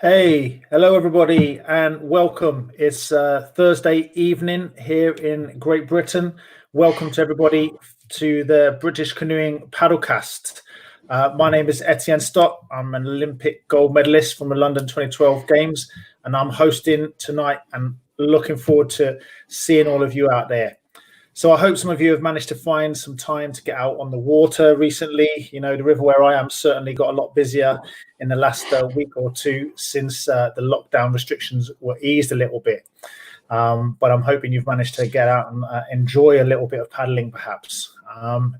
Hey, hello everybody and welcome. It's Thursday evening here in Great Britain. Welcome to everybody to the British Canoeing Paddlecast. My name is Etienne Stott. I'm an Olympic gold medalist from the London 2012 Games and I'm hosting tonight and looking forward to seeing all of you out there. So I hope some of you have managed to find some time to get out on the water recently. You know, the river where I am certainly got a lot busier in the last week or two since the lockdown restrictions were eased a little bit. But I'm hoping you've managed to get out and enjoy a little bit of paddling perhaps.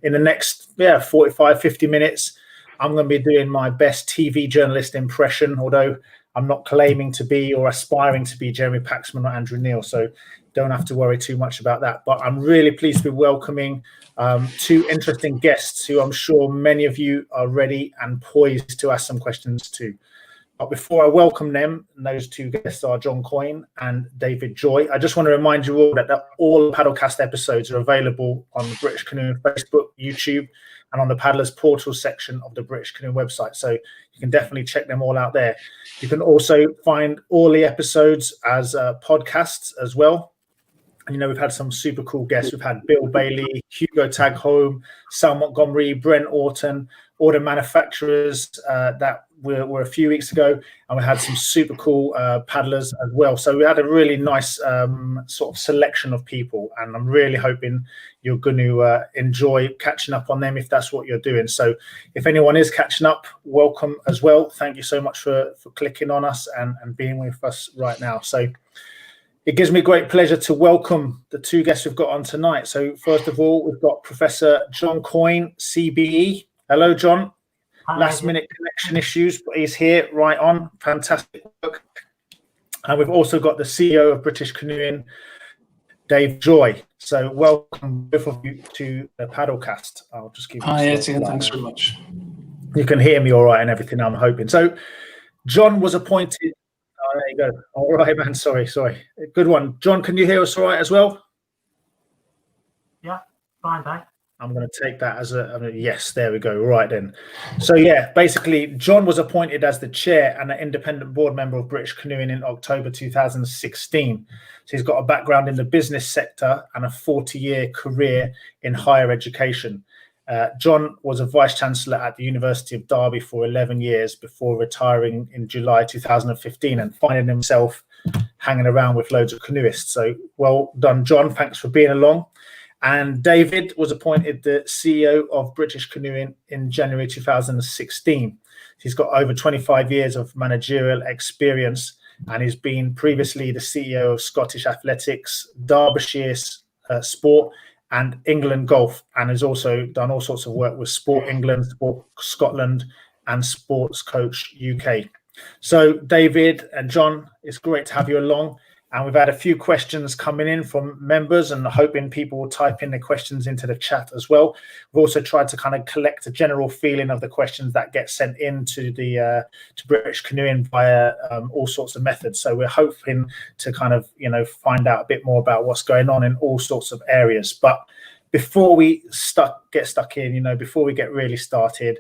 In the next 45, 50 minutes, I'm going to be doing my best TV journalist impression, although I'm not claiming to be or aspiring to be Jeremy Paxman or Andrew Neil. So don't have to worry too much about that. But I'm really pleased to be welcoming two interesting guests who I'm sure many of you are ready and poised to ask some questions to. But before I welcome them, those two guests are John Coyne and David Joy. I just want to remind you all that all Paddlecast episodes are available on the British Canoe Facebook, YouTube, and on the Paddlers Portal section of the British Canoe website. So you can definitely check them all out there. You can also find all the episodes as podcasts as well. And, you know, we've had some super cool guests. We've had Bill Bailey, Hugo Taghome, Sal Montgomery, Brent Orton, all the manufacturers that were a few weeks ago. And we had some super cool paddlers as well. So we had a really nice sort of selection of people. And I'm really hoping you're going to enjoy catching up on them if that's what you're doing. So if anyone is catching up, welcome as well. Thank you so much for clicking on us and being with us right now. So it gives me great pleasure to welcome the two guests we've got on tonight. So first of all, we've got Professor John Coyne, CBE. Hello, John. Hi. Last minute connection issues, but he's here right on. Fantastic work. And we've also got the CEO of British Canoeing, Dave Joy. So welcome both of you to the Paddlecast. I'll just give you Hi, Etienne. Thanks very much. You can hear me all right and everything, I'm hoping. So John was appointed. Oh, there you go. All right, man. Sorry. Good one. John, can you hear us all right as well? Yeah, fine, thanks. I'm going to take that as a yes. There we go. Right then. So yeah, basically, John was appointed as the chair and an independent board member of British Canoeing in October 2016. So he's got a background in the business sector and a 40-year career in higher education. John was a vice-chancellor at the University of Derby for 11 years before retiring in July 2015 and finding himself hanging around with loads of canoeists. So well done, John. Thanks for being along. And David was appointed the CEO of British Canoeing in January 2016. He's got over 25 years of managerial experience and he's been previously the CEO of Scottish Athletics, Derbyshire Sport, and England Golf, and has also done all sorts of work with Sport England, Sport Scotland, and Sports Coach UK. So, David and John, it's great to have you along. And we've had a few questions coming in from members and hoping people will type in their questions into the chat as well. We've also tried to kind of collect a general feeling of the questions that get sent into the to British Canoeing via all sorts of methods. So we're hoping to kind of, you know, find out a bit more about what's going on in all sorts of areas. But before we get stuck in, you know, before we get really started,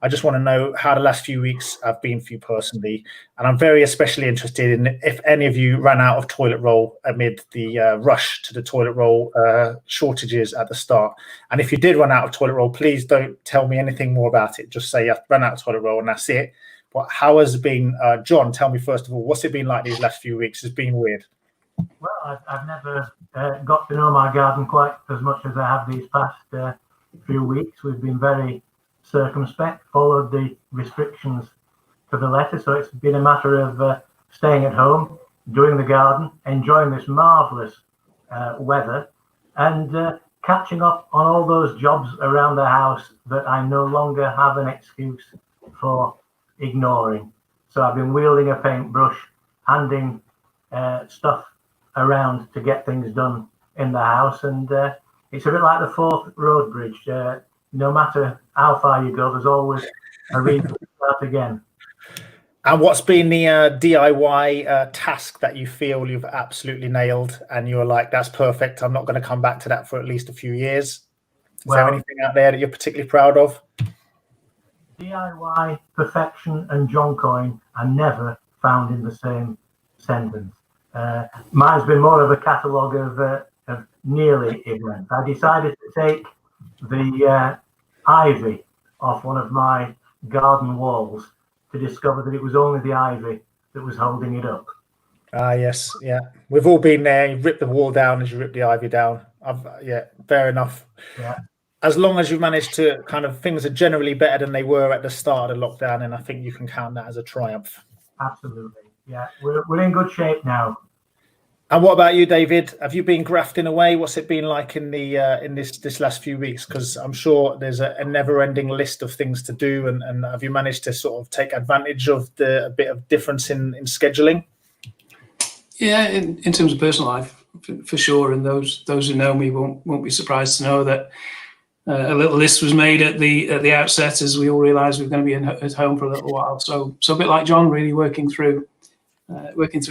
I just want to know how the last few weeks have been for you personally. And I'm very especially interested in if any of you ran out of toilet roll amid the rush to the toilet roll shortages at the start. And if you did run out of toilet roll, please don't tell me anything more about it. Just say, yeah, ran out of toilet roll and that's it. But how has it been, John, tell me first of all, what's it been like these last few weeks? It's been weird. Well, I've never got to know my garden quite as much as I have these past few weeks. We've been very circumspect, followed the restrictions to the letter. So it's been a matter of staying at home, doing the garden, enjoying this marvellous weather, and catching up on all those jobs around the house that I no longer have an excuse for ignoring. So I've been wielding a paintbrush, handing stuff around to get things done in the house, and it's a bit like the Forth Road Bridge. No matter how far you go, there's always a reason to start again. And what's been the DIY task that you feel you've absolutely nailed and you're like, that's perfect, I'm not going to come back to that for at least a few years? Is there anything out there that you're particularly proud of? DIY, perfection and John Coyne are never found in the same sentence. Mine's been more of a catalogue of nearly events. I decided to take the ivy off one of my garden walls to discover that it was only the ivy that was holding it up. Ah, yes, yeah. We've all been there. You rip the wall down as you rip the ivy down. Yeah, fair enough. Yeah. As long as you manage to things are generally better than they were at the start of the lockdown, and I think you can count that as a triumph. Absolutely. Yeah, we're in good shape now. And what about you, David? Have you been grafting away? What's it been like in the in this last few weeks? Because I'm sure there's a never-ending list of things to do, and have you managed to sort of take advantage of a bit of difference in scheduling? Yeah, in terms of personal life, for sure. And those who know me won't be surprised to know that a little list was made at the outset, as we all realised we were going to be at home for a little while. So a bit like John, really working through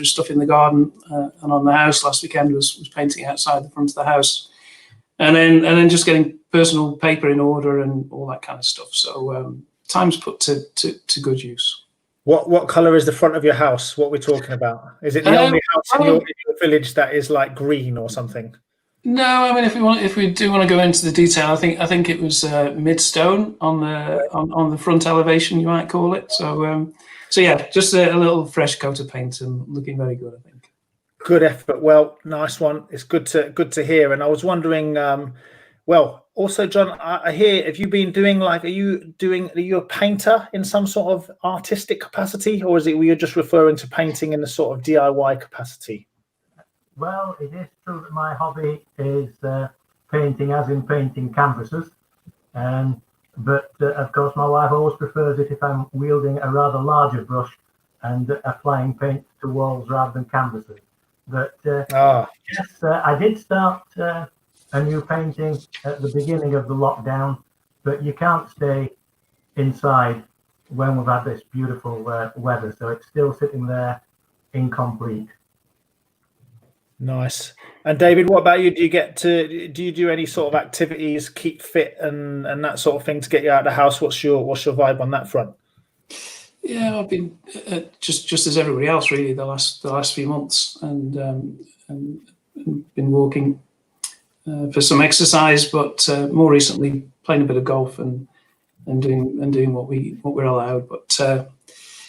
stuff in the garden and on the house. Last weekend was painting outside the front of the house, and then just getting personal paper in order and all that kind of stuff. So time's put to good use. What colour is the front of your house? What we're talking about? Is it the only house in your village that is like green or something? No, I mean if we do want to go into the detail, I think it was mid-stone on the front elevation, you might call it. So yeah, just a little fresh coat of paint and looking very good, I think. Good effort. Well, nice one. It's good to hear. And I was wondering, also, John, I hear, have you been doing are you a painter in some sort of artistic capacity, or were you just referring to painting in a sort of DIY capacity? Well, it is true that my hobby is painting, as in painting canvases. But of course, my wife always prefers it if I'm wielding a rather larger brush and applying paint to walls rather than canvases. But yes, I did start a new painting at the beginning of the lockdown, but you can't stay inside when we've had this beautiful weather, so it's still sitting there incomplete. Nice. And David, what about you? Do you do any sort of activities, keep fit and that sort of thing to get you out of the house? What's your vibe on that front? Yeah, I've been just as everybody else really the last few months, and been walking for some exercise, but more recently playing a bit of golf and doing what we're allowed. But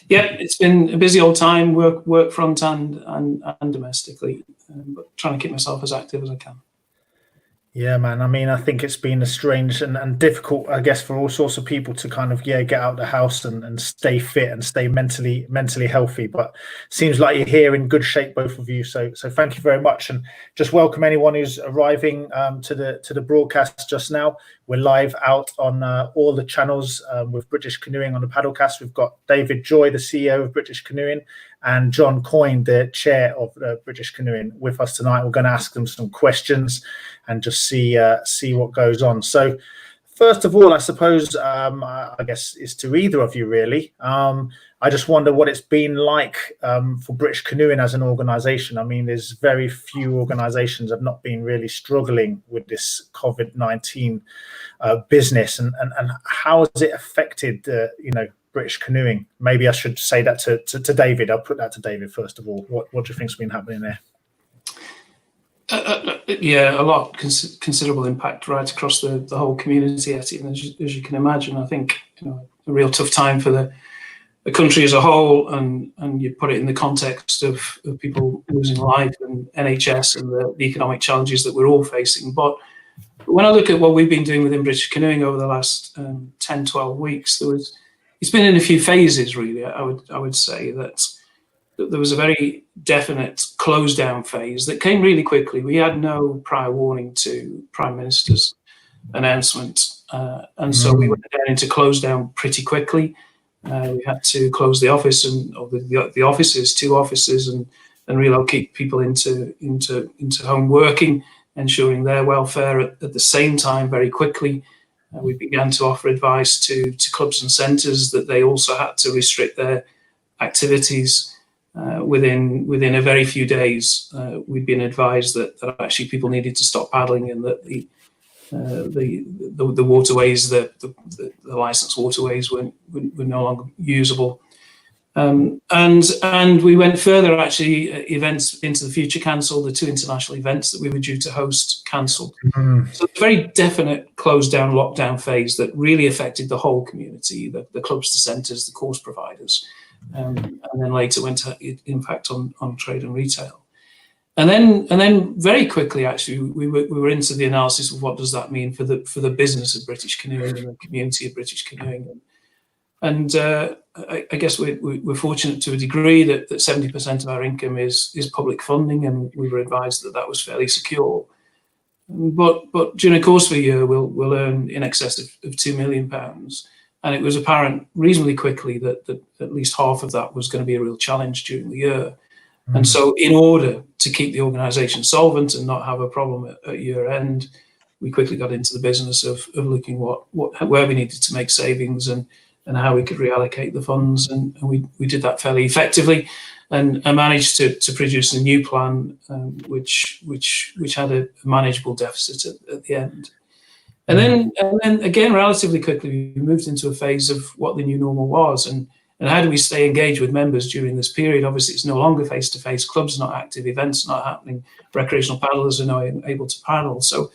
yeah, it's been a busy old time, work front and domestically, but trying to keep myself as active as I can. Yeah, man. I mean, I think it's been a strange and difficult, I guess, for all sorts of people to get out of the house and stay fit and stay mentally healthy. But seems like you're here in good shape, both of you. So thank you very much, and just welcome anyone who's arriving to the broadcast just now. We're live out on all the channels with British Canoeing on the Paddlecast. We've got David Joy, the CEO of British Canoeing, and John Coyne, the chair of British Canoeing, with us tonight. We're going to ask them some questions and just see what goes on. So first of all, I suppose, I guess it's to either of you really. I just wonder what it's been like for British Canoeing as an organisation. I mean, there's very few organisations that have not been really struggling with this COVID-19 business, and how has it affected British Canoeing? Maybe I should say that to David. I'll put that to David first of all. What do you think's been happening there? Yeah, a lot, considerable impact right across the whole community, Etienne, as you can imagine. I think a real tough time for the country as a whole, and you put it in the context of people losing life and NHS and the economic challenges that we're all facing. But when I look at what we've been doing within British Canoeing over the last 10, 12 weeks, it's been in a few phases, really. I would say that there was a very definite close down phase that came really quickly. We had no prior warning to Prime Minister's announcement, and so we went down into close down pretty quickly. We had to close the office the offices, 2 offices, and relocate people into home working, ensuring their welfare at the same time very quickly. We began to offer advice to clubs and centres that they also had to restrict their activities. Within a very few days, we'd been advised that actually people needed to stop paddling, and that the waterways, the licensed waterways, were no longer usable. And we went further, actually. Events into the future cancelled. The 2 international events that we were due to host cancelled. So a very definite close down, lockdown phase that really affected the whole community, the clubs, the centres, the course providers, and then later went to impact on trade and retail. And then very quickly, actually, we were into the analysis of what does that mean for the business of British canoeing and the community of British canoeing. And I guess we're fortunate to a degree that 70% of our income is public funding, and we were advised that was fairly secure. But during the course of a year, we'll earn in excess of £2 million, and it was apparent reasonably quickly that at least half of that was going to be a real challenge during the year. And so, in order to keep the organisation solvent and not have a problem at year end, we quickly got into the business of looking where we needed to make savings and how we could reallocate the funds, and we did that fairly effectively, and I managed to produce a new plan, which had a manageable deficit at the end. And then again, relatively quickly, we moved into a phase of what the new normal was, and how do we stay engaged with members during this period? Obviously, it's no longer face-to-face, clubs not active, events not happening, recreational paddlers are not able to paddle. So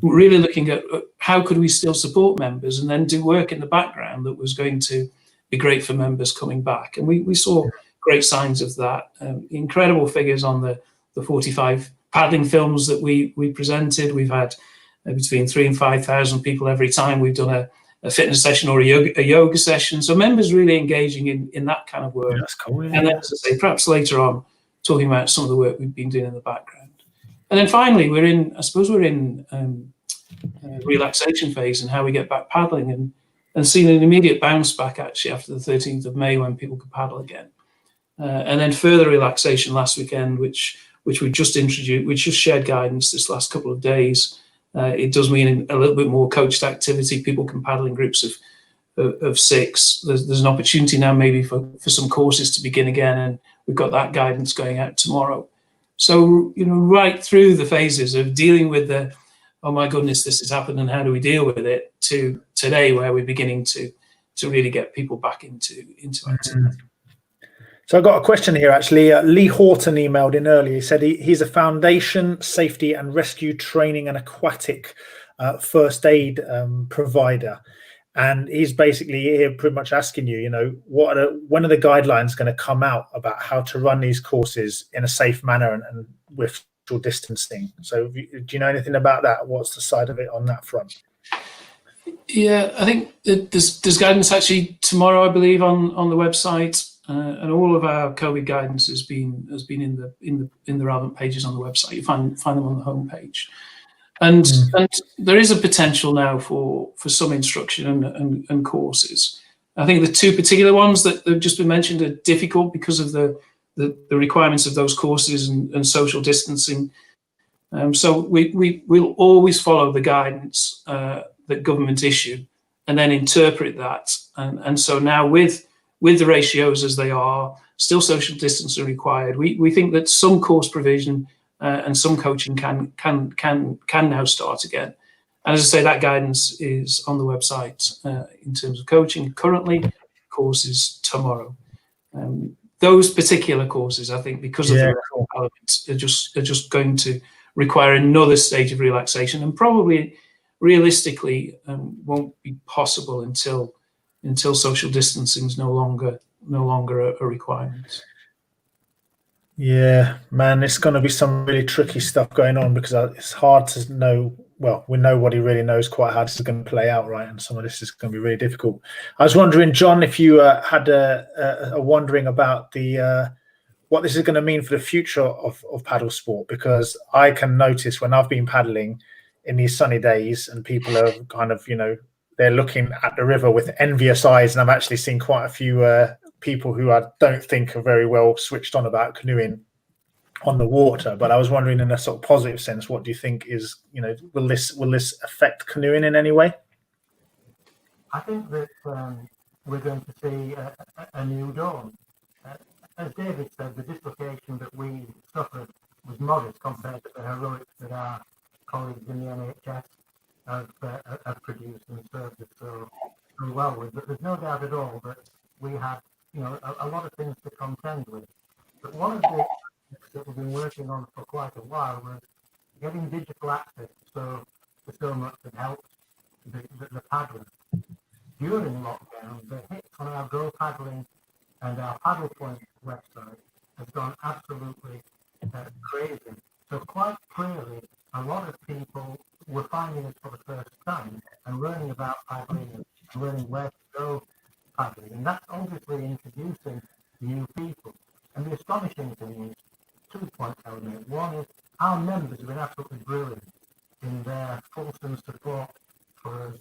really looking at how could we still support members and then do work in the background that was going to be great for members coming back. And we saw great signs of that. Incredible figures on the 45 paddling films that we presented. We've had between 3,000 and 5,000 people every time we've done a fitness session or a yoga session. So members really engaging in that kind of work. That's cool, yeah. And then, as I say, perhaps later on, talking about some of the work we've been doing in the background. And then finally, we're in relaxation phase and how we get back paddling, and seeing an immediate bounce back actually after the 13th of May when people could paddle again. And then further relaxation last weekend, which we just introduced, we just shared guidance this last couple of days. It does mean a little bit more coached activity. People can paddle in groups of 6. There's an opportunity now maybe for some courses to begin again, and we've got that guidance going out tomorrow. So, right through the phases of dealing with the, oh my goodness, this has happened and how do we deal with it, to today where we're beginning to really get people back into activity. So I've got a question here, actually. Lee Horton emailed in earlier. He said he's a foundation, safety and rescue training and aquatic first aid provider. And he's basically here pretty much asking you, when are the guidelines going to come out about how to run these courses in a safe manner and with social distancing? So do you know anything about that? What's the side of it on that front? Yeah, I think there's guidance actually tomorrow, I believe, on the website. And all of our COVID guidance has been in the relevant pages on the website. You find them on the homepage, and there is a potential now for some instruction and courses. I think the 2 particular ones that have just been mentioned are difficult because of the requirements of those courses and social distancing. So we will always follow the guidance that government issue, and then interpret that. And so now with the ratios as they are, still social distancing required. We think that some course provision and some coaching can now start again. And as I say, that guidance is on the website in terms of coaching currently, courses tomorrow. Those particular courses, I think, because of the elements, are just going to require another stage of relaxation, and probably realistically won't be possible until social distancing is no longer a requirement. Yeah, man, it's going to be some really tricky stuff going on, because it's hard to know. Well, we know what he really knows quite how this is going to play out, right? And some of this is going to be really difficult. I was wondering, John, if you had a wondering about the what this is going to mean for the future of paddle sport, because I can notice when I've been paddling in these sunny days and people are kind of, they're looking at the river with envious eyes, and I've actually seen quite a few people who I don't think are very well switched on about canoeing on the water. But I was wondering, in a sort of positive sense, what do you think is, will this affect canoeing in any way? I think that we're going to see a new dawn. As David said, the dislocation that we suffered was modest compared to the heroics that our colleagues in the NHS have produced and served us so well with. But there's no doubt at all that we had a lot of things to contend with. But one of the things that we've been working on for quite a while was getting digital access to so much that helps the paddlers. During lockdown, the hit on our Go Paddling and our Paddle Point website has gone absolutely crazy. So quite clearly, a lot of people were finding us for the first time and learning about paddling and learning where to go paddling. And that's obviously introducing new people. And the astonishing thing is 2 points I would make. One is our members have been absolutely brilliant in their fulsome support for us,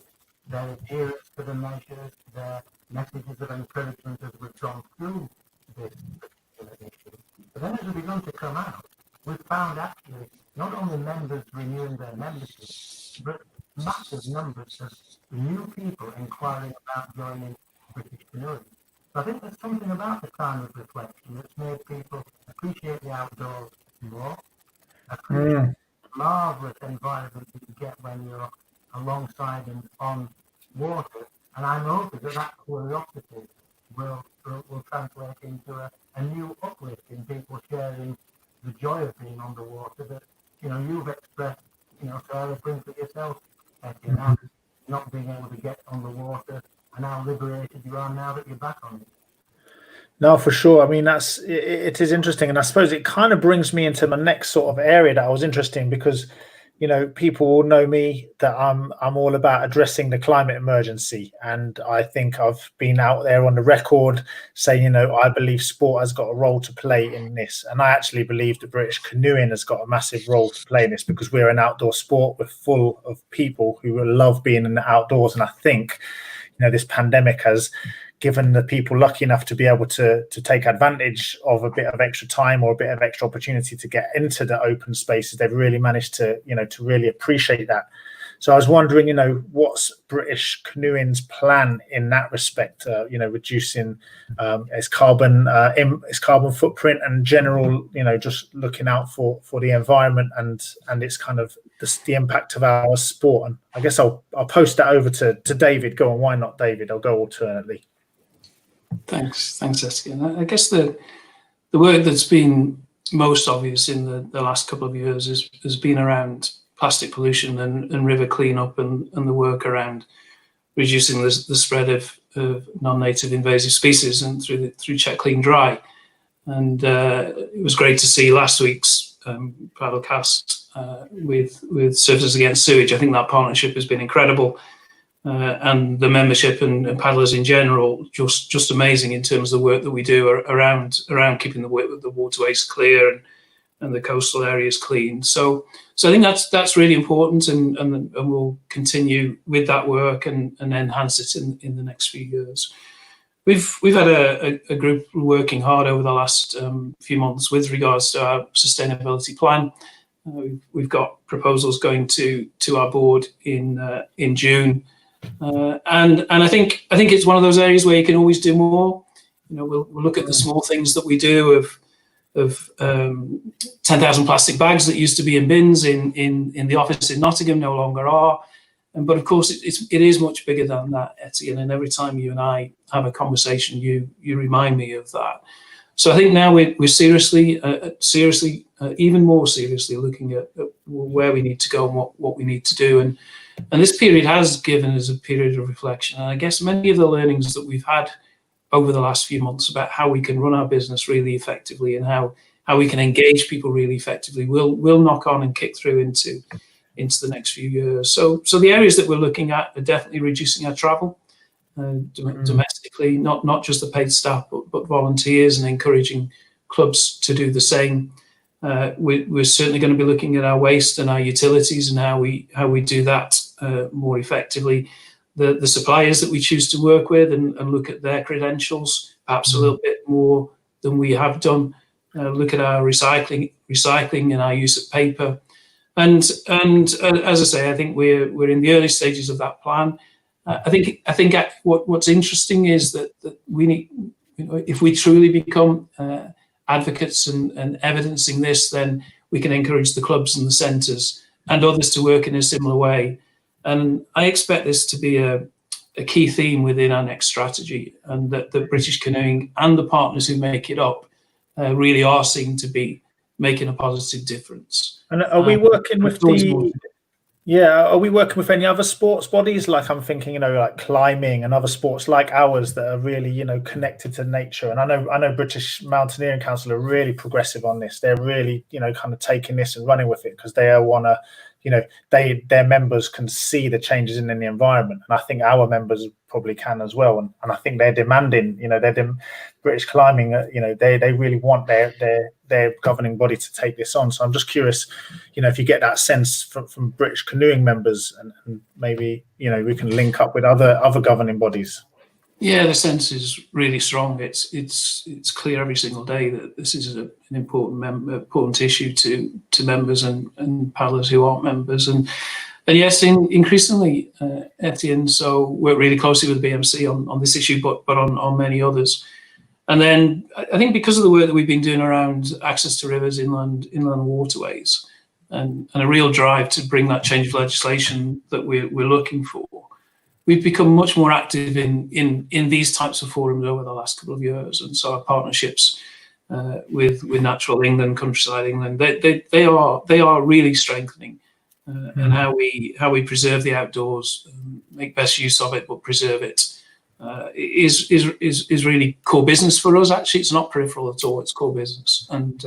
their adherence to the measures, their messages of encouragement as we've gone through this particular issue. But then as we've begun to come out, we've found actually not only members renewing their membership, but massive numbers of new people inquiring about joining British Canoeing. So I think there's something about the time of reflection that's made people appreciate the outdoors more, appreciate the marvellous environment that you get when you're alongside and on water. And I'm hoping that curiosity will translate into a new uplift in people sharing the joy of being on the water that, you've expressed, fairly briefly yourself, Etienne, not being able to get on the water and how liberated you are now that you're back on it. No, for sure. I mean, it is interesting. And I suppose it kind of brings me into my next sort of area that I was interested in because, people will know me that I'm all about addressing the climate emergency. And I think I've been out there on the record saying, I believe sport has got a role to play in this. And I actually believe that British canoeing has got a massive role to play in this because we're an outdoor sport. We're full of people who love being in the outdoors. And I think, this pandemic has given the people lucky enough to be able to take advantage of a bit of extra time or a bit of extra opportunity to get into the open spaces. They've really managed to, to really appreciate that. So I was wondering, what's British Canoeing's plan in that respect? Reducing its carbon footprint and general, just looking out for the environment and its kind of the impact of our sport. And I guess I'll post that over to David. Go on, why not David? I'll go alternately. Thanks, Etienne. I guess the work that's been most obvious in the last couple of years has been around plastic pollution and river cleanup and the work around reducing the spread of non-native invasive species and through Check Clean Dry. And it was great to see last week's Paddlecast with Surfers Against Sewage. I think that partnership has been incredible. And the membership and paddlers in general, just amazing in terms of the work that we do around keeping the waterways clear and the coastal areas clean. So I think that's really important, and we'll continue with that work and enhance it in the next few years. We've had a group working hard over the last few months with regards to our sustainability plan. We've got proposals going to our board in June. And I think it's one of those areas where you can always do more. We'll look at the small things that we do of 10,000 plastic bags that used to be in bins in the office in Nottingham no longer are. But of course, it is much bigger than that, Etienne. And every time you and I have a conversation, you remind me of that. So I think now we're seriously, even more seriously looking at where we need to go and what we need to do. And this period has given us a period of reflection. And I guess many of the learnings that we've had over the last few months about how we can run our business really effectively and how we can engage people really effectively will knock on and kick through into the next few years. So the areas that we're looking at are definitely reducing our travel domestically, not just the paid staff, but volunteers, and encouraging clubs to do the same. We're certainly going to be looking at our waste and our utilities and how we do that more effectively. The suppliers that we choose to work with and look at their credentials, perhaps a little bit more than we have done. Look at our recycling and our use of paper. And as I say, I think we're in the early stages of that plan. I think what's interesting is that we need, if we truly become advocates and evidencing this, then we can encourage the clubs and the centres and others to work in a similar way. And I expect this to be a a key theme within our next strategy, and that the British Canoeing and the partners who make it up really are seen to be making a positive difference. And are we working with are we working with any other sports bodies? Like I'm thinking, like climbing and other sports like ours that are really, connected to nature. And I know British Mountaineering Council are really progressive on this. They're really, kind of taking this and running with it because they want to, their members can see the changes in the environment. And I think our members probably can as well. And I think they're demanding, British Climbing, they really want their governing body to take this on. So I'm just curious, if you get that sense from British Canoeing members, and maybe, we can link up with other governing bodies. Yeah, the sense is really strong. It's clear every single day that this is an important issue to members and paddlers who aren't members. And yes, increasingly, Etienne, so work really closely with the BMC on this issue, but on many others. And then I think because of the work that we've been doing around access to rivers, inland waterways, and a real drive to bring that change of legislation that we're looking for, we've become much more active in these types of forums over the last couple of years. And so our partnerships with Natural England, Countryside England, they are really strengthening. And how we preserve the outdoors, make best use of it, but preserve it, is really core business for us. Actually, it's not peripheral at all; it's core business, and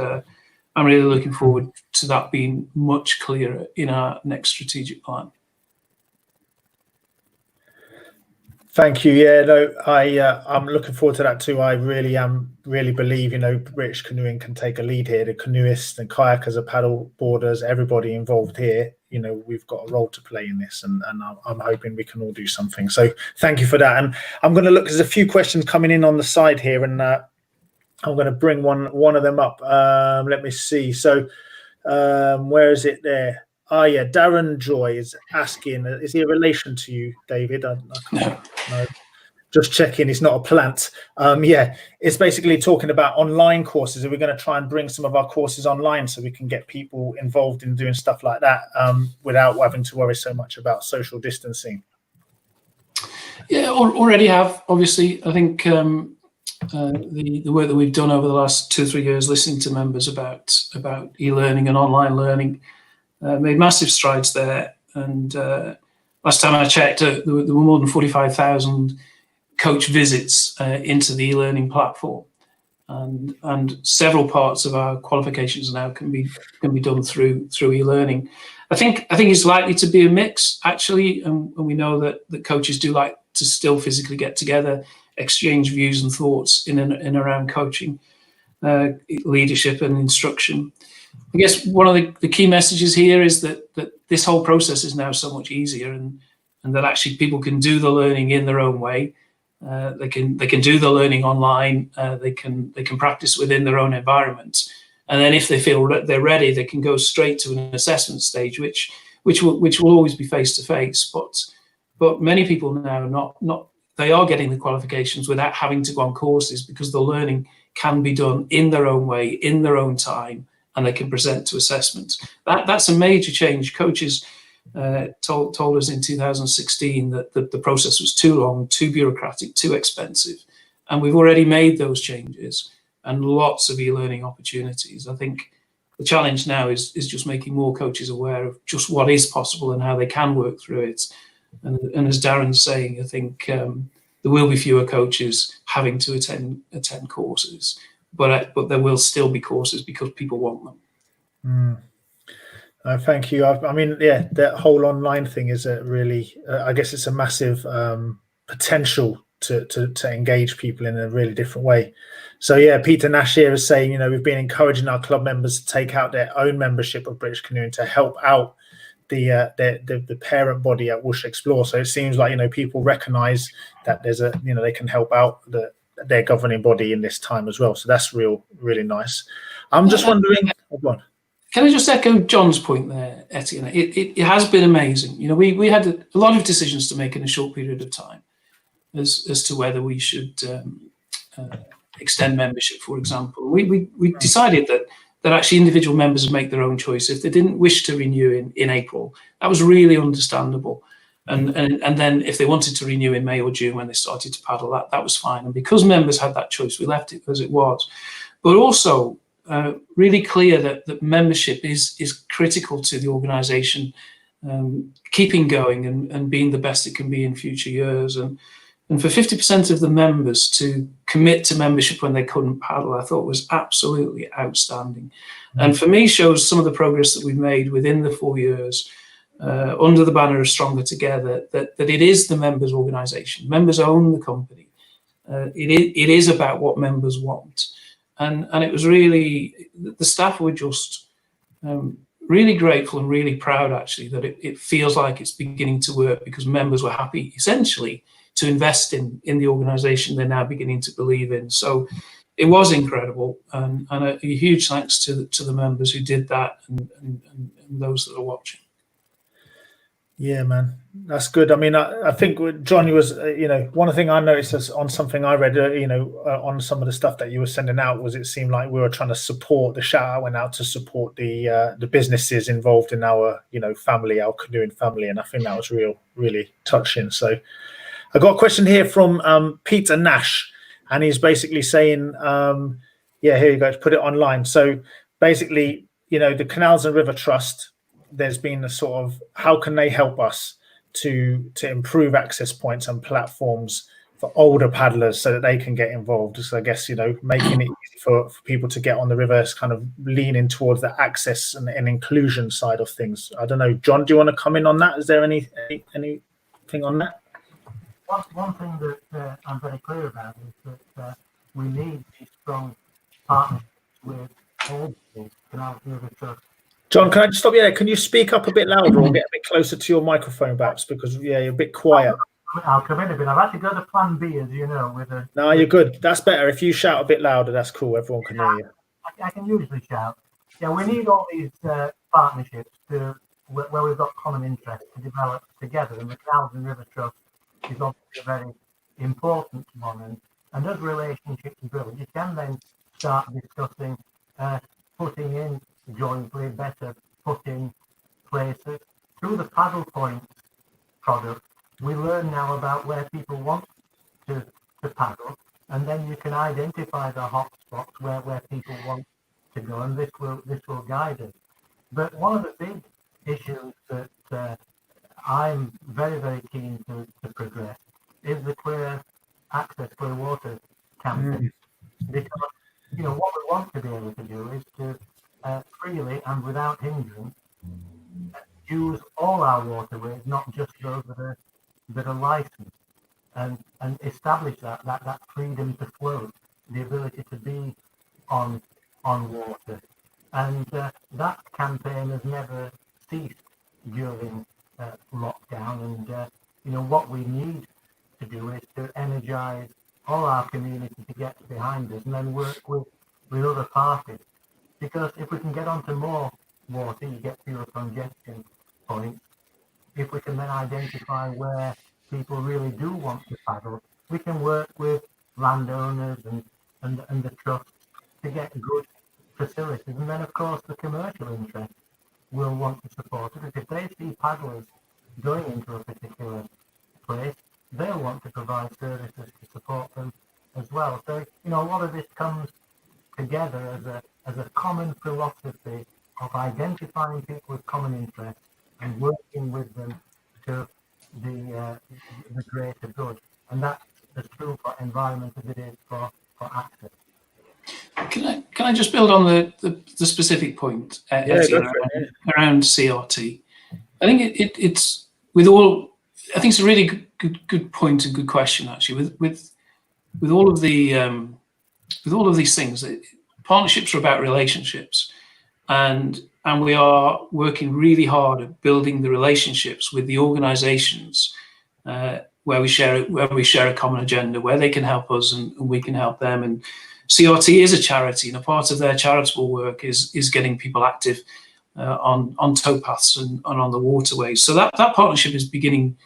I'm really looking forward to that being much clearer in our next strategic plan. Thank you. Yeah, no, I'm looking forward to that too. I really believe, British Canoeing can take a lead here. The canoeists and kayakers, the paddle boarders, everybody involved here, we've got a role to play in this, and I'm hoping we can all do something. So thank you for that. And I'm going to look, there's a few questions coming in on the side here, and I'm going to bring one of them up. Let me see. So where is it there? Oh, yeah, Darren Joy is asking, is he a relation to you, David? I can't know. Just checking, he's not a plant. Yeah, it's basically talking about online courses. Are we going to try and bring some of our courses online so we can get people involved in doing stuff like that without having to worry so much about social distancing? Yeah, already have, obviously. I think the work that we've done over the last 2 or 3 years, listening to members about e-learning and online learning, made massive strides there. And last time I checked, there were more than 45,000 coach visits into the e-learning platform, and several parts of our qualifications now can be done through e-learning. I think it's likely to be a mix, actually, and we know that coaches do like to still physically get together, exchange views and thoughts in and around coaching, leadership and instruction. I guess one of the key messages here is that this whole process is now so much easier, and that actually people can do the learning in their own way. They can do the learning online. They can practice within their own environment, and then if they feel they're ready, they can go straight to an assessment stage, which will always be face to face. But many people now they are getting the qualifications without having to go on courses, because the learning can be done in their own way, in their own time, and they can present to assessment. That's a major change. Coaches told us in 2016 that the process was too long, too bureaucratic, too expensive. And we've already made those changes and lots of e-learning opportunities. I think the challenge now is just making more coaches aware of just what is possible and how they can work through it. And as Darren's saying, I think there will be fewer coaches having to attend courses, but there will still be courses because people want them. Thank you. I mean, yeah, that whole online thing is a really, I guess it's a massive potential to engage people in a really different way. So yeah, Peter Nash here is saying, we've been encouraging our club members to take out their own membership of British Canoeing to help out the parent body at Whoosh Explore. So it seems like, people recognise that there's they can help out their governing body in this time as well. So that's really nice. I'm just wondering, can I just echo John's point there, Etienne? It has been amazing. We had a lot of decisions to make in a short period of time as to whether we should extend membership, for example. We decided that actually individual members would make their own choice. If they didn't wish to renew in April, that was really understandable. And then if they wanted to renew in May or June when they started to paddle, that was fine. And because members had that choice, we left it as it was. But also really clear that membership is critical to the organisation keeping going and being the best it can be in future years. And for 50% of the members to commit to membership when they couldn't paddle, I thought was absolutely outstanding. And for me, shows some of the progress that we've made within the 4 years under the banner of Stronger Together, that it is the members' organisation. Members own the company. It is about what members want. And it was really, the staff were just really grateful and really proud, actually, that it feels like it's beginning to work, because members were happy, essentially, to invest in the organisation they're now beginning to believe in. So it was incredible, and a huge thanks to the members who did that, and those that are watching. Yeah, man, that's good. I mean, I think John, you was, one thing I noticed is on something I read, on some of the stuff that you were sending out, was it seemed like we were trying to support, the shout out went out to support the businesses involved in our, family, our canoeing family. And I think that was really touching. So I got a question here from Peter Nash, and he's basically saying, here you go, put it online. So basically, the Canals and River Trust, there's been a sort of, how can they help us to improve access points and platforms for older paddlers so that they can get involved? So I guess, making it easy for people to get on the river, is kind of leaning towards the access and inclusion side of things. I don't know, John, do you want to come in on that? Is there anything on that? One thing that I'm very clear about is that we need these strong partnerships with all the Canal and River Trust. John, can I just stop you there? Can you speak up a bit louder or get a bit closer to your microphone, perhaps? Because, you're a bit quiet. I'll come in a bit. I've had to go to plan B, as you know. No, you're good. That's better. If you shout a bit louder, that's cool. Everyone can hear you. I can usually shout. Yeah, we need all these partnerships where we've got common interests to develop together. And the Canals and River Trust is obviously a very important one. And as relationships build, you can then start discussing putting in jointly better put-in places. Through the Paddle Points product, we learn now about where people want to paddle, and then you can identify the hotspots where people want to go, and this will guide us. But one of the big issues that I'm very, very keen to progress is the clear access, clear water campaign. Because what we want to be able to do is to freely and without hindrance use all our waterways, not just those that are licensed, and establish that freedom to float, the ability to be on water. And that campaign has never ceased during lockdown. And what we need to do is to energize all our community to get behind us, and then work with other parties. Because if we can get onto more water, you get fewer congestion points. If we can then identify where people really do want to paddle, we can work with landowners and the trusts to get good facilities. And then, of course, the commercial interest will want to support it. If they see paddlers going into a particular place, they'll want to provide services to support them as well. So, a lot of this comes together as a common philosophy of identifying people with common interests and working with them to the greater good. And that's as true for environment as it is for access. Can I just build on the specific point around CRT? I think it's with all. I think it's a really good point and good question, actually. With all of these things, partnerships are about relationships, and we are working really hard at building the relationships with the organisations where we share a common agenda, where they can help us and we can help them. And CRT is a charity, and a part of their charitable work is getting people active on towpaths and on the waterways. So that partnership is beginning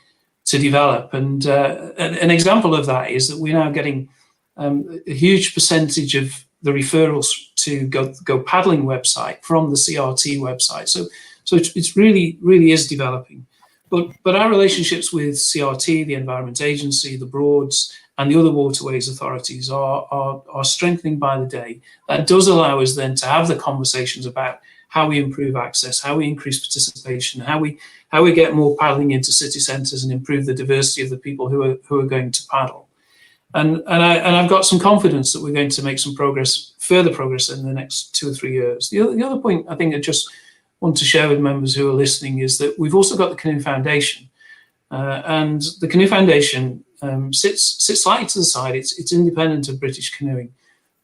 to develop, and an example of that is that we're now getting a huge percentage of the referrals to go paddling website from the CRT website. So it's really is developing. But our relationships with CRT, the Environment Agency, the Broads, and the other waterways authorities are strengthening by the day. That does allow us then to have the conversations about how we improve access, how we increase participation, how we get more paddling into city centres and improve the diversity of the people who are going to paddle. And I've got some confidence that we're going to make some further progress in the next 2 or 3 years. The other point I think I just want to share with members who are listening is that we've also got the Canoe Foundation, and the Canoe Foundation sits slightly to the side. It's independent of British Canoeing,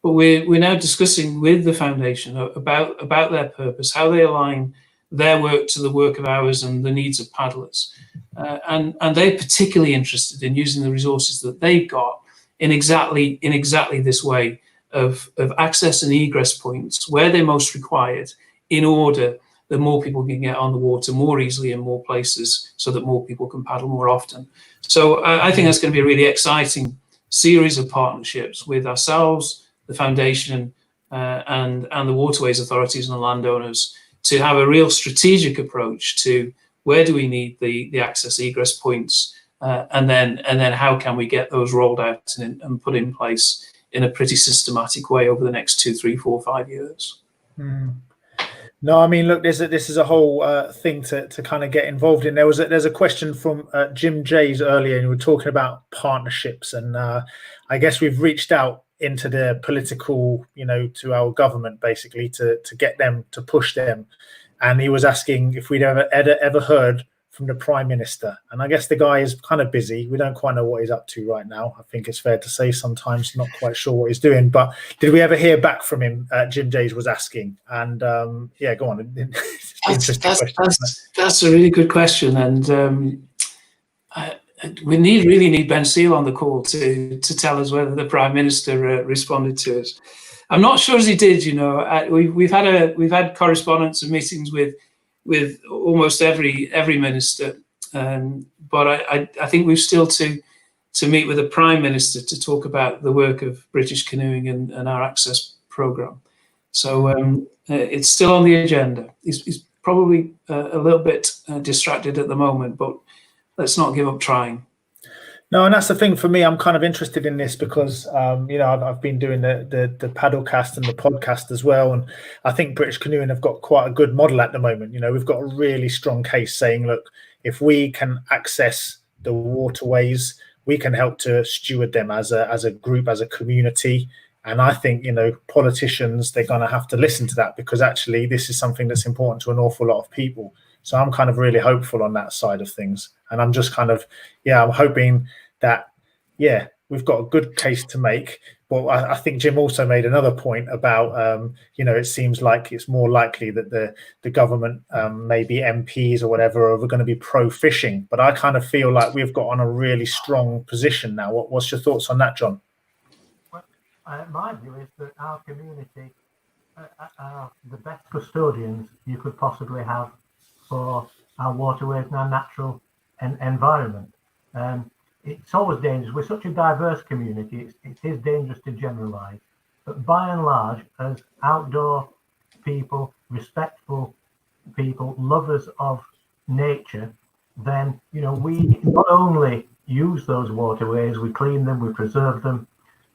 but we're now discussing with the foundation about their purpose, how they align their work to the work of ours and the needs of paddlers, and they're particularly interested in using the resources that they've got in exactly this way of access and egress points where they're most required, in order that more people can get on the water more easily in more places, so that more people can paddle more often. So I think that's going to be a really exciting series of partnerships with ourselves, the foundation, and the waterways authorities and the landowners, to have a real strategic approach to where do we need the access egress points, and then how can we get those rolled out and put in place in a pretty systematic way over the next 2, 3, 4, 5 years. No, I mean, look, this is a whole thing to kind of get involved in. There's a question from Jim Jays earlier, and we were talking about partnerships, and I guess we've reached out into the political, to our government basically to get them to push them. And he was asking if we'd ever heard from the Prime Minister. And I guess the guy is kind of busy. We don't quite know what he's up to right now. I think it's fair to say sometimes not quite sure what he's doing. But did we ever hear back from him? Jim Jays was asking. And yeah, go on. That's a really good question. And we really need Ben Seal on the call to tell us whether the Prime Minister responded to us. I'm not sure as he did. We've had correspondence and meetings with almost every minister, but I think we've still to meet with the Prime Minister to talk about the work of British Canoeing and our access programme. So it's still on the agenda. He's probably a little bit distracted at the moment, but let's not give up trying. No, and that's the thing for me. I'm kind of interested in this because, I've been doing the Paddlecast and the podcast as well. And I think British Canoeing have got quite a good model at the moment. We've got a really strong case saying, look, if we can access the waterways, we can help to steward them as a group, as a community. And I think, politicians, they're going to have to listen to that, because actually this is something that's important to an awful lot of people. So I'm kind of really hopeful on that side of things. And I'm just kind of, I'm hoping that, we've got a good case to make. But I think Jim also made another point about, it seems like it's more likely that the government, maybe MPs or whatever, are going to be pro-fishing. But I kind of feel like we've got on a really strong position now. What's your thoughts on that, John? Well, my view is that our community are the best custodians you could possibly have for our waterways and our natural environment. It's always dangerous. We're such a diverse community. It is dangerous to generalise. But by and large, as outdoor people, respectful people, lovers of nature, then we not only use those waterways, we clean them, we preserve them,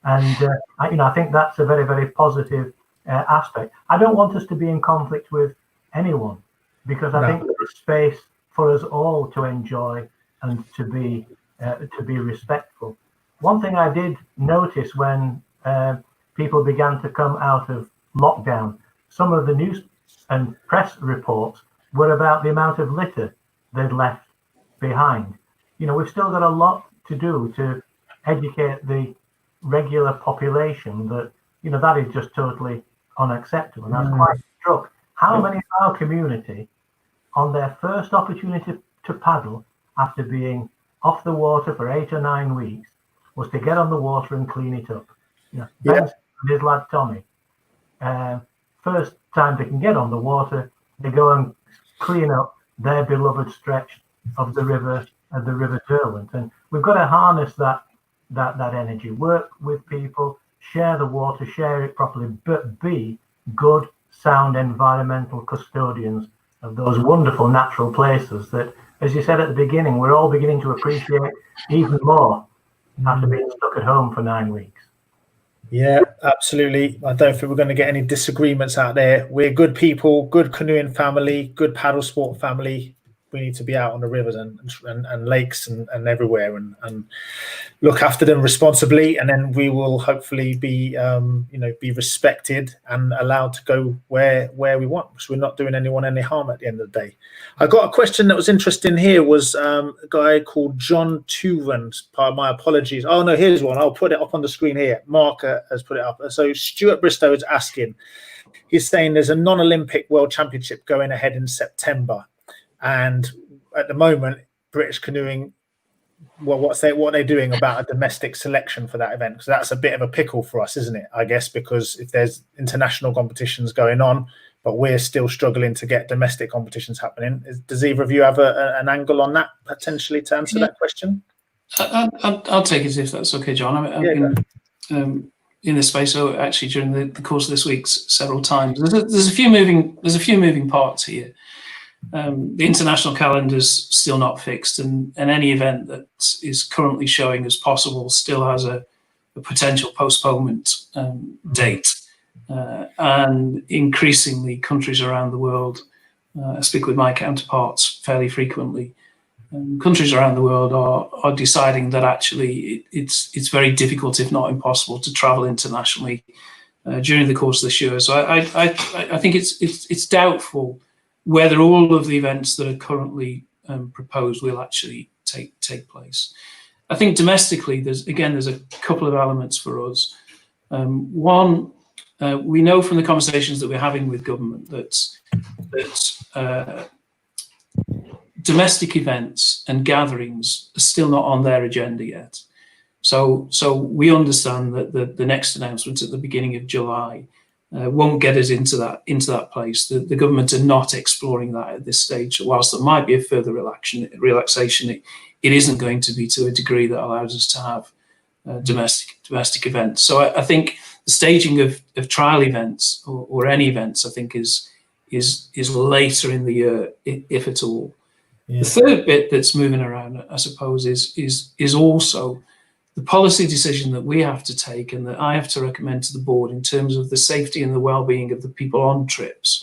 and I think that's a very, very positive aspect. I don't want us to be in conflict with anyone, because I think there's space for us all to enjoy and to be respectful. One thing I did notice when people began to come out of lockdown, some of the news and press reports were about the amount of litter they'd left behind. We've still got a lot to do to educate the regular population that that is just totally unacceptable. And I was quite struck how many of our community, on their first opportunity to paddle after being off the water for 8 or 9 weeks, was to get on the water and clean it up. Ben and his lad Tommy, first time they can get on the water, they go and clean up their beloved stretch of the river Derwent. And we've got to harness that energy, work with people, share the water, share it properly, but be good, sound environmental custodians of those wonderful natural places that as you said at the beginning, we're all beginning to appreciate even more after being stuck at home for 9 weeks. Yeah, absolutely. I don't think we're going to get any disagreements out there. We're good people, good canoeing family, good paddle sport family. We need to be out on the rivers and lakes and everywhere and look after them responsibly, and then we will hopefully be be respected and allowed to go where we want, because we're not doing anyone any harm at the end of the day. I got a question that was interesting here, was a guy called John Turan. My apologies. Oh no, here's one. I'll put it up on the screen here. Mark has put it up. So Stuart Bristow is asking, he's saying there's a non-Olympic World Championship going ahead in September, and at the moment British Canoeing, well, what are they doing about a domestic selection for that event? Because that's a bit of a pickle for us, isn't it? I guess, because if there's international competitions going on, but we're still struggling to get domestic competitions happening. Does either of you have an angle on that potentially to answer that question? I'll take it if that's okay, John. I've been in this space actually during the course of this week several times. There's a few moving parts here. The international calendar is still not fixed, and any event that is currently showing as possible still has a potential postponement date. And increasingly, countries around the world, I speak with my counterparts fairly frequently, countries around the world are deciding that actually it's very difficult, if not impossible, to travel internationally during the course of this year. So I think it's doubtful whether all of the events that are currently proposed will actually take place. I think domestically, there's a couple of elements for us. One, we know from the conversations that we're having with government that domestic events and gatherings are still not on their agenda yet. So we understand that the next announcement at the beginning of July won't get us into that place. The government are not exploring that at this stage. So whilst there might be a further relaxation, it isn't going to be to a degree that allows us to have domestic events. So I think the staging of trial events or any events, I think, is later in the year, if at all. Yeah. The third bit that's moving around, I suppose, is also the policy decision that we have to take and that I have to recommend to the board in terms of the safety and the well-being of the people on trips,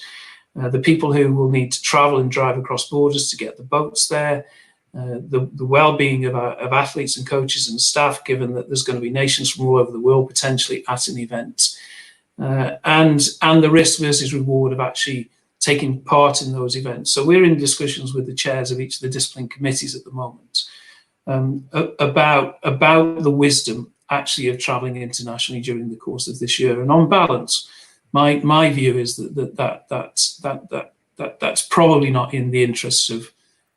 the people who will need to travel and drive across borders to get the boats there, the well-being of athletes and coaches and staff, given that there's going to be nations from all over the world potentially at an event, and the risk versus reward of actually taking part in those events. So we're in discussions with the chairs of each of the discipline committees at the moment about the wisdom actually of travelling internationally during the course of this year. And on balance, my view is that's probably not in the interests of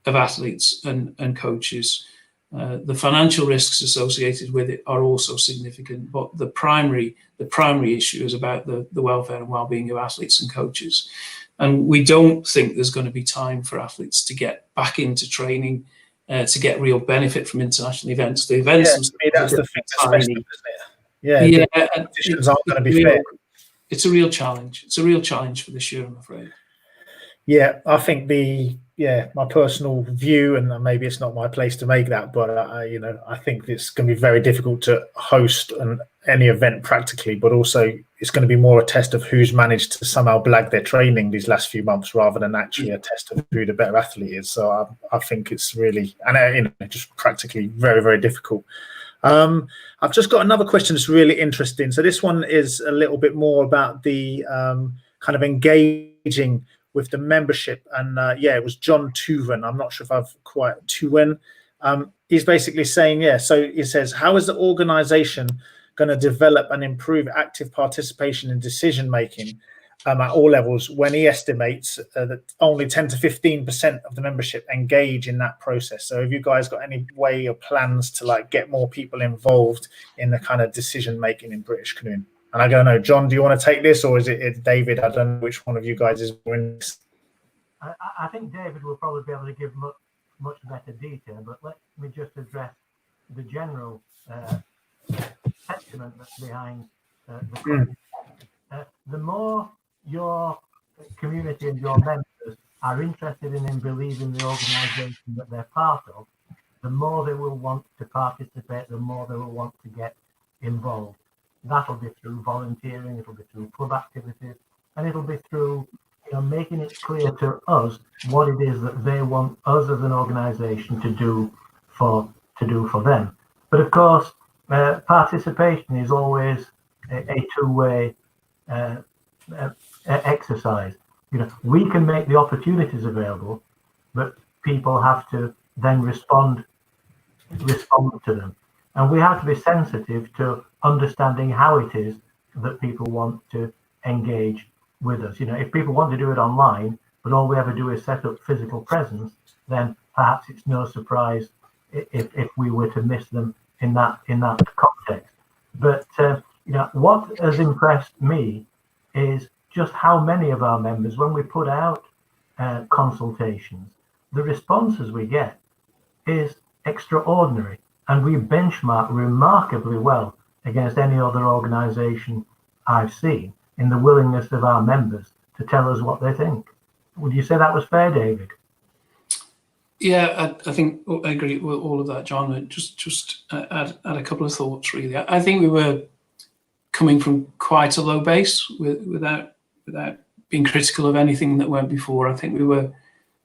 athletes and coaches. The financial risks associated with it are also significant, but the primary issue is about the welfare and well-being of athletes and coaches. And we don't think there's going to be time for athletes to get back into training, to get real benefit from international events. The events that's the thing, isn't it? Yeah, competitions aren't going to be fair. It's a real challenge. It's a real challenge for this year, I'm afraid. Yeah, I think my personal view, and maybe it's not my place to make that, but I think it's going to be very difficult to host any event practically, but also it's going to be more a test of who's managed to somehow blag their training these last few months rather than actually a test of who the better athlete is. So I think it's really, just practically very, very difficult. I've just got another question that's really interesting. So this one is a little bit more about the kind of engaging with the membership, and it was John Tuven. I'm not sure if I've quite Tuven. He's basically saying, so he says, how is the organization going to develop and improve active participation in decision making at all levels when he estimates that only 10 to 15% of the membership engage in that process? So have you guys got any way or plans to get more people involved in the kind of decision making in British canoeing? And I don't know, John, do you want to take this, or is it David? I don't know which one of you guys is doing this. I think David will probably be able to give much better detail, but let me just address the general sentiment that's behind the question. The more your community and your members are interested in and believe in the organisation that they're part of, the more they will want to participate, the more they will want to get involved. That'll be through volunteering, it'll be through club activities, and it'll be through making it clear to us what it is that they want us as an organisation to do for them. But of course, participation is always a two-way exercise. We can make the opportunities available, but people have to then respond to them, and we have to be sensitive to understanding how it is that people want to engage with us. If people want to do it online, but all we ever do is set up physical presence, then perhaps it's no surprise if we were to miss them in that context. But what has impressed me is just how many of our members, when we put out consultations, the responses we get is extraordinary, and we benchmark remarkably well against any other organisation I've seen in the willingness of our members to tell us what they think. Would you say that was fair, David? Yeah, I think I agree with all of that, John. Just add a couple of thoughts, really. I think we were coming from quite a low base without being critical of anything that went before. I think we were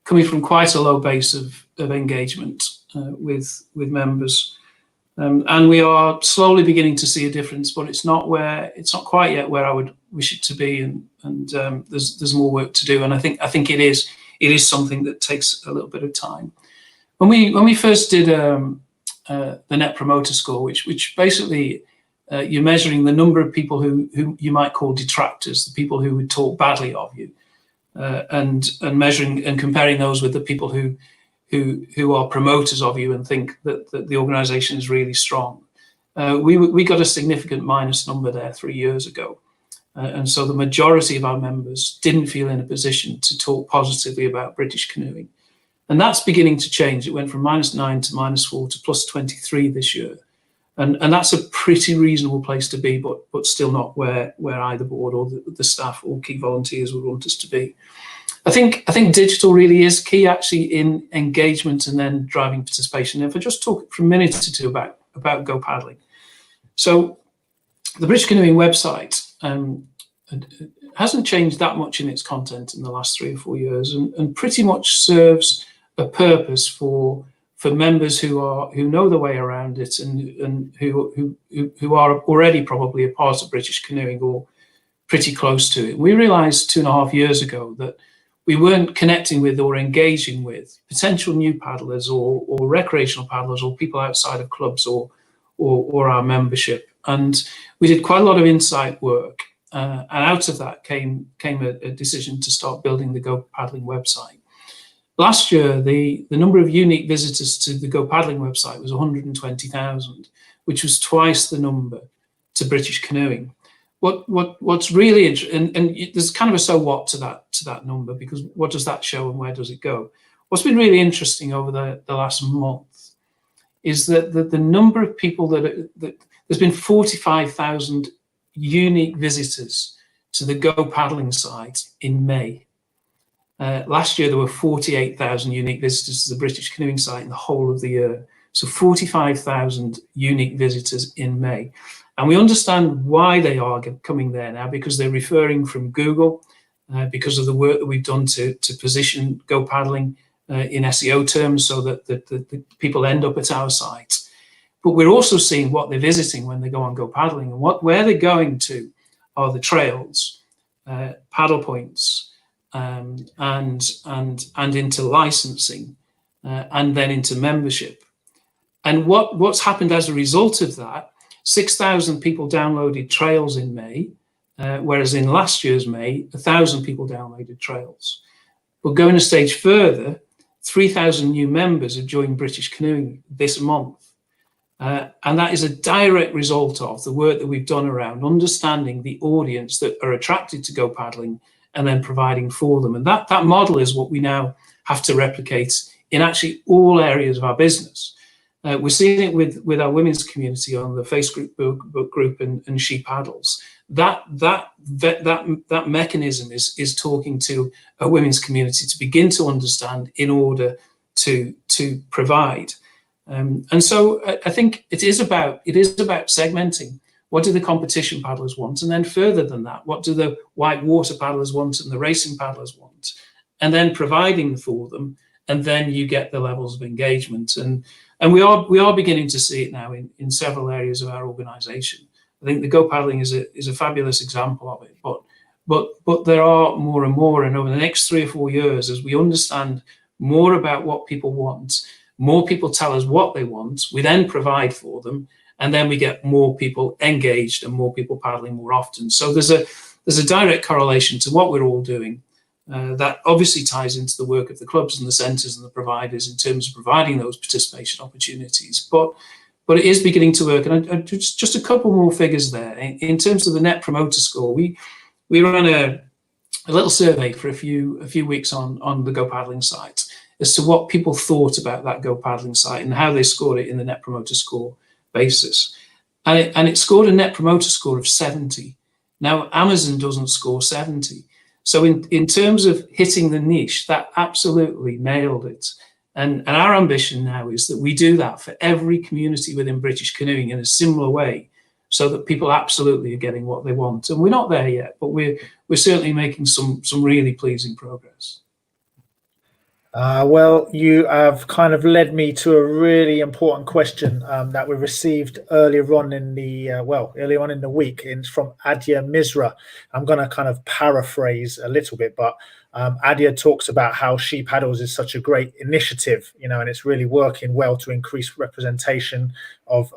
coming from quite a low base of engagement with members, and we are slowly beginning to see a difference. But it's not quite yet where I would wish it to be, and there's more work to do. And I think it is something that takes a little bit of time. When we first did the Net Promoter Score, which basically you're measuring the number of people who you might call detractors, the people who would talk badly of you, and measuring and comparing those with the people who are promoters of you and think that the organisation is really strong. We got a significant minus number there 3 years ago. And so the majority of our members didn't feel in a position to talk positively about British canoeing. And that's beginning to change. It went from -9 to -4 to +23 this year. And that's a pretty reasonable place to be, but still not where either board or the staff or key volunteers would want us to be. I think digital really is key, actually, in engagement and then driving participation. And if I just talk for a minute or two about Go Paddling. So the British Canoeing website hasn't changed that much in its content in the last 3 or 4 years, and pretty much serves a purpose for members who know the way around it and who are already probably a part of British canoeing or pretty close to it. We realised 2.5 years ago that we weren't connecting with or engaging with potential new paddlers or recreational paddlers or people outside of clubs or our membership. And we did quite a lot of insight work. And out of that came a decision to start building the Go Paddling website. Last year, the number of unique visitors to the Go Paddling website was 120,000, which was twice the number to British canoeing. What's really interesting, and there's kind of a so what to that number, because what does that show and where does it go? What's been really interesting over the last month is that the number of people that there's been 45,000 unique visitors to the Go Paddling site in May. Last year, there were 48,000 unique visitors to the British Canoeing site in the whole of the year. So 45,000 unique visitors in May. And we understand why they are coming there now, because they're referring from Google, because of the work that we've done to position Go Paddling in SEO terms so that the people end up at our site. But we're also seeing what they're visiting when they go on Go Paddling, and where they're going to are the trails, paddle points, and into licensing, and then into membership. And what's happened as a result of that, 6,000 people downloaded trails in May, whereas in last year's May, 1,000 people downloaded trails. But going a stage further, 3,000 new members have joined British Canoeing this month. And that is a direct result of the work that we've done around understanding the audience that are attracted to Go Paddling and then providing for them. And that model is what we now have to replicate in actually all areas of our business. We're seeing it with our women's community on the Facebook group and She Paddles. that mechanism is talking to a women's community to begin to understand in order to provide. And so I think it is about segmenting. What do the competition paddlers want? And then further than that, what do the white water paddlers want and the racing paddlers want? And then providing for them, and then you get the levels of engagement. And we are beginning to see it now in several areas of our organisation. I think the Go Paddling is a fabulous example of it. But there are more and more, and over the next 3 or 4 years, as we understand more about what people want, more people tell us what they want, we then provide for them, and then we get more people engaged and more people paddling more often. So there's a direct correlation to what we're all doing. That obviously ties into the work of the clubs and the centres and the providers in terms of providing those participation opportunities. But it is beginning to work. And just a couple more figures there. In terms of the Net Promoter Score, we ran a little survey for a few weeks on the Go Paddling site as to what people thought about that Go Paddling site and how they scored it in the Net Promoter Score basis. And it scored a Net Promoter Score of 70. Now, Amazon doesn't score 70. So in terms of hitting the niche, that absolutely nailed it. And our ambition now is that we do that for every community within British canoeing in a similar way, so that people absolutely are getting what they want. And we're not there yet, but we're certainly making some really pleasing progress. Well, you have kind of led me to a really important question that we received earlier on in the week. It's from Adia Misra. I'm going to kind of paraphrase a little bit, but Adia talks about how She Paddles is such a great initiative, and it's really working well to increase representation of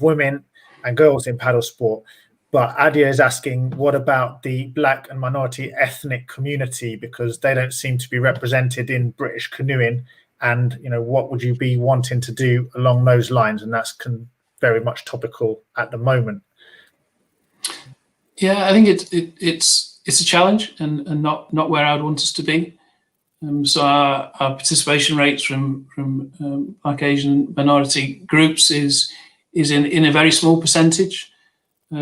women and girls in paddle sport. But Adia is asking, what about the Black and minority ethnic community? Because they don't seem to be represented in British canoeing. And, what would you be wanting to do along those lines? And that's very much topical at the moment. Yeah, I think it's a challenge and not where I'd want us to be. So our participation rates from Black, Asian minority groups is in a very small percentage.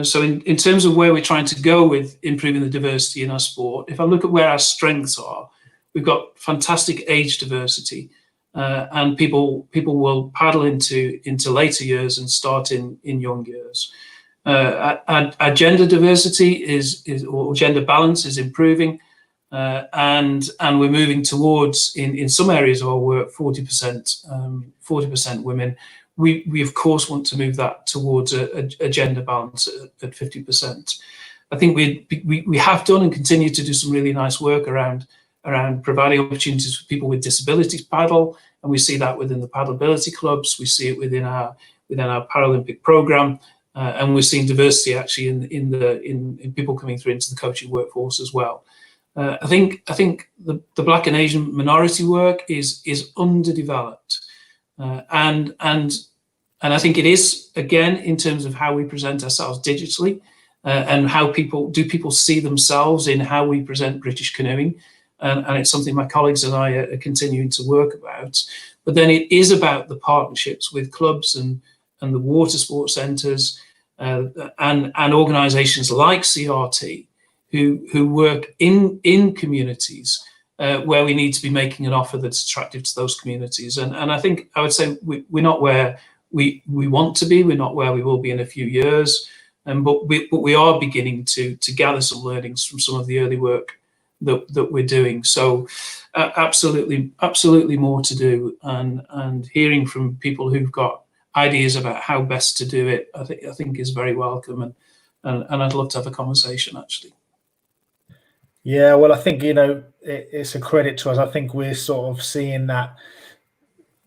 So in terms of where we're trying to go with improving the diversity in our sport, if I look at where our strengths are, we've got fantastic age diversity, and people will paddle into later years and start in young years. Our gender diversity or gender balance is improving, and we're moving towards in some areas of our work 40% women. We of course want to move that towards a gender balance at 50%. I think we have done and continue to do some really nice work around providing opportunities for people with disabilities paddle, and we see that within the paddleability clubs. We see it within our Paralympic program, and we're seeing diversity actually in people coming through into the coaching workforce as well. I think the Black and Asian minority work is underdeveloped. And I think it is, again, in terms of how we present ourselves digitally, and how people see themselves in how we present British canoeing, and it's something my colleagues and I are continuing to work about. But then it is about the partnerships with clubs and the water sports centres, and organisations like CRT who work in communities where we need to be making an offer that's attractive to those communities. And I think I would say we're not where we want to be. We're not where we will be in a few years. But we are beginning to gather some learnings from some of the early work that we're doing. So absolutely more to do. And hearing from people who've got ideas about how best to do it, I think is very welcome. And I'd love to have a conversation, actually. Yeah, well, I think, it's a credit to us. I think we're sort of seeing that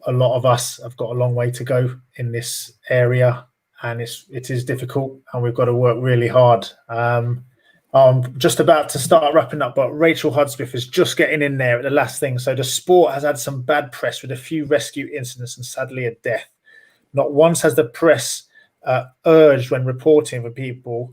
a lot of us have got a long way to go in this area, and it is difficult, and we've got to work really hard. I'm just about to start wrapping up, but Rachel Hudspeth is just getting in there at the last thing. So the sport has had some bad press with a few rescue incidents and sadly a death. Not once has the press urged when reporting for people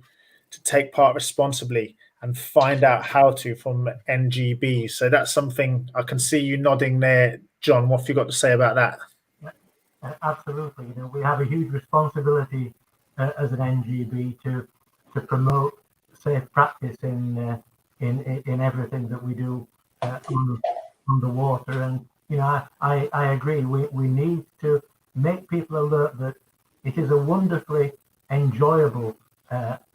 to take part responsibly and find out how to from NGB. So that's something I can see you nodding there. John, what have you got to say about that? Yeah, absolutely. We have a huge responsibility as an NGB to promote safe practice in everything that we do on the water. And I agree. We need to make people alert that it is a wonderfully enjoyable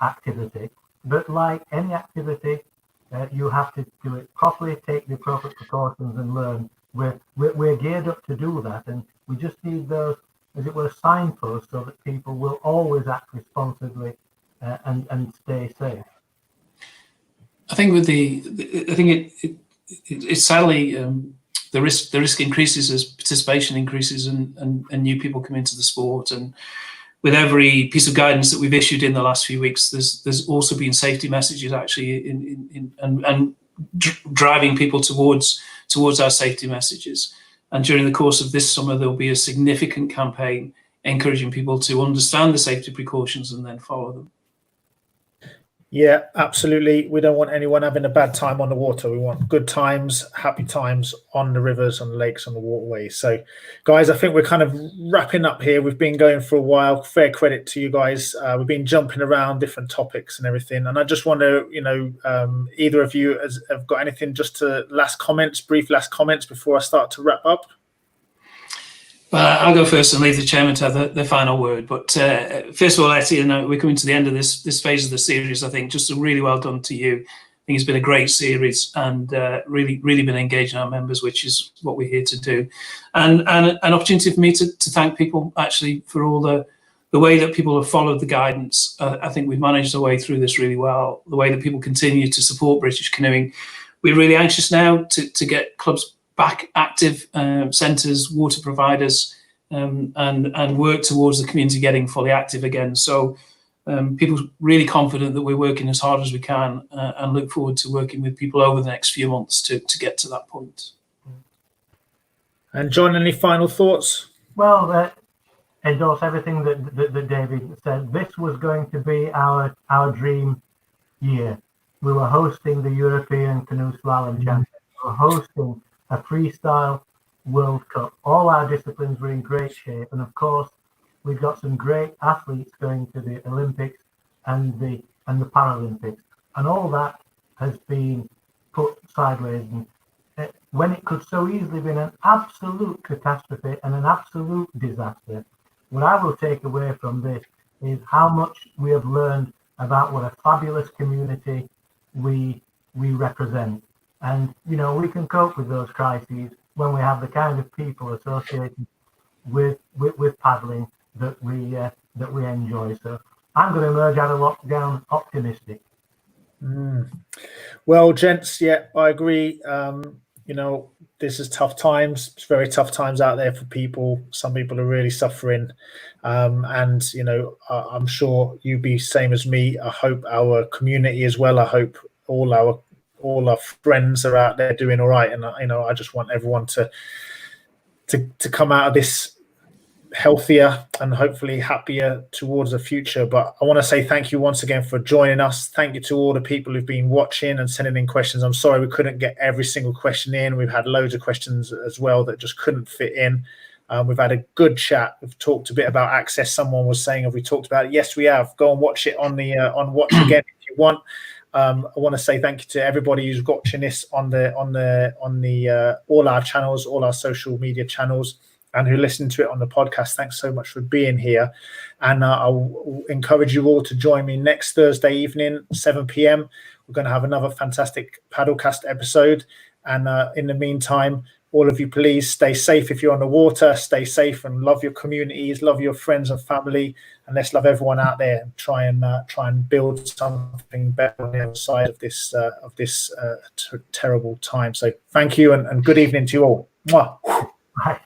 activity, but like any activity, you have to do it properly, take the appropriate precautions, and learn. We're geared up to do that, and we just need those, as it were, signposts, so that people will always act responsibly and stay safe. I think it's sadly the risk increases as participation increases and new people come into the sport. And with every piece of guidance that we've issued in the last few weeks, there's also been safety messages actually and driving people towards our safety messages. And during the course of this summer, there'll be a significant campaign encouraging people to understand the safety precautions and then follow them. Yeah, absolutely. We don't want anyone having a bad time on the water. We want good times, happy times on the rivers, on the lakes, on the waterways. So, guys, I think we're kind of wrapping up here. We've been going for a while. Fair credit to you guys. We've been jumping around different topics and everything. And I just want to, either of you have got anything just to brief last comments before I start to wrap up? Well, I'll go first and leave the chairman to have the final word. But first of all, Etienne, we're coming to the end of this phase of the series. I think just really well done to you. I think it's been a great series and really been engaging our members, which is what we're here to do. And an opportunity for me to thank people actually for all the way that people have followed the guidance. I think we've managed our way through this really well. The way that people continue to support British canoeing. We're really anxious now to get clubs back active, centres, water providers, and work towards the community getting fully active again. So people are really confident that we're working as hard as we can and look forward to working with people over the next few months to get to that point. And John, any final thoughts? Well, endorse everything that David said. This was going to be our dream year. We were hosting the European Canoe Slalom Championship. We were hosting a freestyle World Cup. All our disciplines were in great shape, and of course we've got some great athletes going to the Olympics and the Paralympics, and all that has been put sideways, and when it could so easily been an absolute catastrophe and an absolute disaster. What I will take away from this is how much we have learned about what a fabulous community we represent. And, we can cope with those crises when we have the kind of people associated with paddling that we enjoy. So I'm going to emerge out of lockdown optimistic. Well, gents, yeah, I agree. This is tough times. It's very tough times out there for people. Some people are really suffering. And, I'm sure you be same as me. I hope our community as well. I hope all our friends are out there doing all right, and I just want everyone to come out of this healthier and hopefully happier towards the future. But I want to say thank you once again for joining us. Thank you to all the people who've been watching and sending in questions. I'm sorry we couldn't get every single question in. We've had loads of questions as well that just couldn't fit in. We've had a good chat. We've talked a bit about access. Someone was saying, have we talked about it? Yes, we have. Go and watch it on Watch Again if you want. I want to say thank you to everybody who's watching this on all our channels, all our social media channels, and who listen to it on the podcast. Thanks so much for being here. And I'll encourage you all to join me next Thursday evening, 7 p.m. We're going to have another fantastic Paddlecast episode. And in the meantime, all of you, please stay safe if you're on the water. Stay safe and love your communities, love your friends and family, and let's love everyone out there and try and build something better on the other side of this terrible time. So thank you and good evening to you all. Mwah. Bye.